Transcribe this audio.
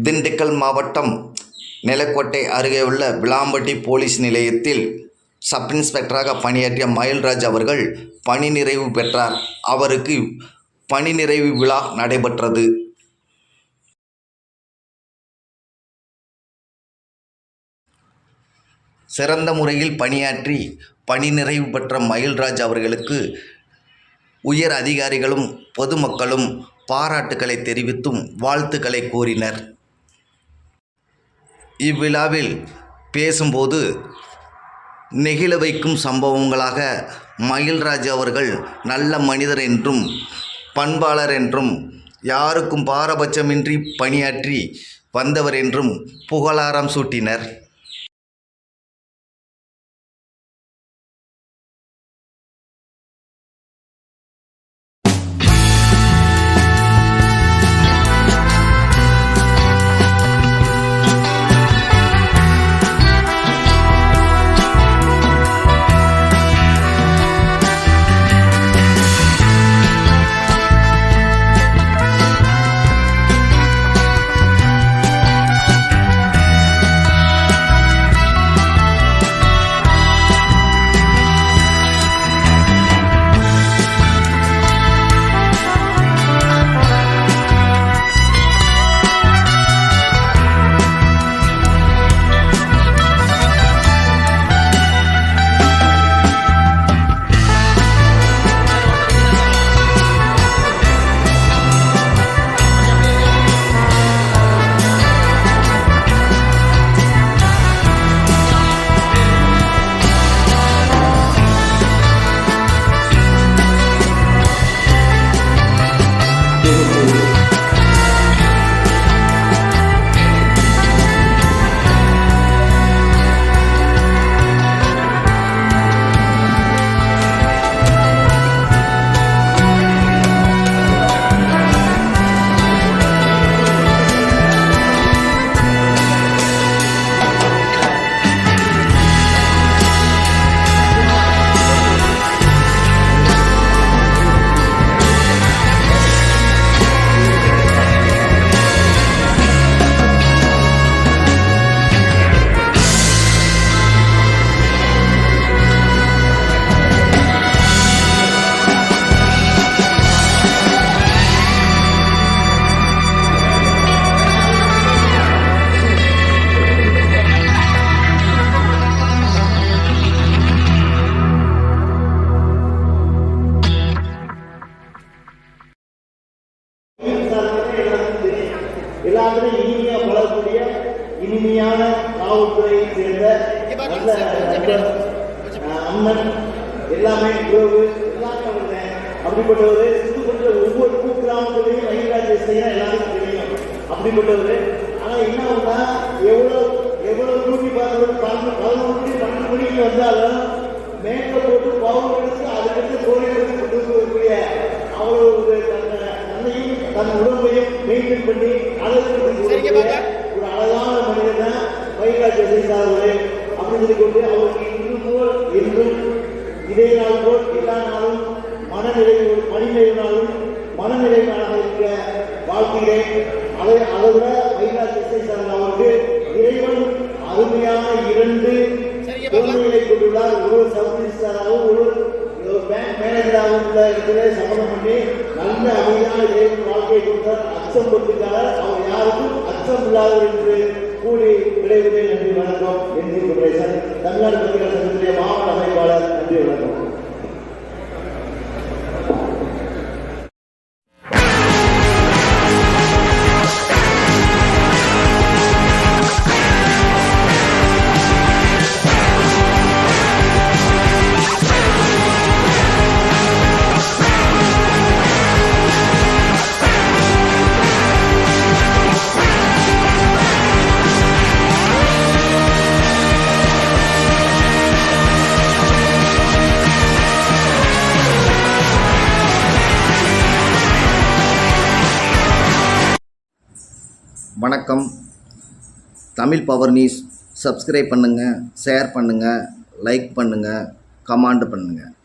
திண்டுக்கல் மாவட்டம் நிலக்கோட்டை அருகே உள்ள விளாம்பட்டி போலீஸ் நிலையத்தில் சப் இன்ஸ்பெக்டராக பணியாற்றிய மயில்ராஜ் அவர்கள் பணி நிறைவு பெற்றார். அவருக்கு பணி நிறைவு விழா நடைபெற்றது. சிறந்த முறையில் பணியாற்றி பணி நிறைவு பெற்ற மயில்ராஜ் அவர்களுக்கு உயர் அதிகாரிகளும் பொதுமக்களும் பாராட்டுக்களை தெரிவித்தும் வாழ்த்துக்களை கூறினர். இவ்விழாவில் பேசும்போது நெகிழ வைக்கும் சம்பவங்களாக மயில்ராஜ் அவர்கள் நல்ல மனிதர் என்றும் பண்பாளர் என்றும் யாருக்கும் பாரபட்சமின்றி பணியாற்றி வந்தவர் என்றும் புகழாரம் சூட்டினர். எல்லாத்துலையும் இனிமையாக பழகக்கூடிய இனிமையான காவல்துறையை சேர்ந்த அண்ணன், எல்லாமே உறவு எல்லாமே வருவேன். அப்படிப்பட்டவர் சித்துப்பட்ட ஒவ்வொரு கிராமத்திலையும் மயில்ராஜ் செய்ய எல்லாருக்கும் தெரியும். அப்படிப்பட்டவர் ஆனால் என்ன ஒன்றா எவ்வளவு டூட்டி பார்க்கறது 11 மணி 12 மணிக்கு வந்தாலும் மேக்கப் போட்டு பவர் எடுத்து அதுக்கடுத்து கோரிக்கை கொண்டு வரக்கூடிய அவ்வளவு தன் உடம்பையும் மெயின்டைன் பண்ணி ஒரு அழகான மனிதன் தான் மயில்ராஜ் செய்தார்கள். அப்படின்னு சொல்லி கொண்டு அவருக்கு இன்று போல் என்றும் இதே நாள் போல் எல்லா நாளும் மனநிறைவு மனநிறைவாக இருக்க வாழ்க்கிறேன். அதை விட மயில்ராஜ் செய்தார்கள் அவருக்கு இறைவன் அருமையான 2 குழந்தைகளை கொண்டுள்ளார். ஒருவர் சப் மினிஸ்டராகவும் ஒருவர் பேங்க் மேனேஜராகவும் உள்ள இடத்துல சம்பளம் பண்ணி நல்ல அமைதியான இறைவன் வாழ்க்கையை கொடுத்தார். அச்சம் கொடுத்துட்டார். அவர் யாருக்கும் அச்சம் இல்லாதவர் என்று கூடி விளைவுகளை நன்றி வணக்கம். என்று தமிழ்நாடு பத்திரிகை சங்கத்துடைய மாவட்ட அமைப்பாளர் நன்றி வணக்கம். வணக்கம். தமிழ் பவர் நியூஸ் சப்ஸ்கிரைப் பண்ணுங்கள், ஷேர் பண்ணுங்கள், லைக் பண்ணுங்கள், கமெண்ட் பண்ணுங்கள்.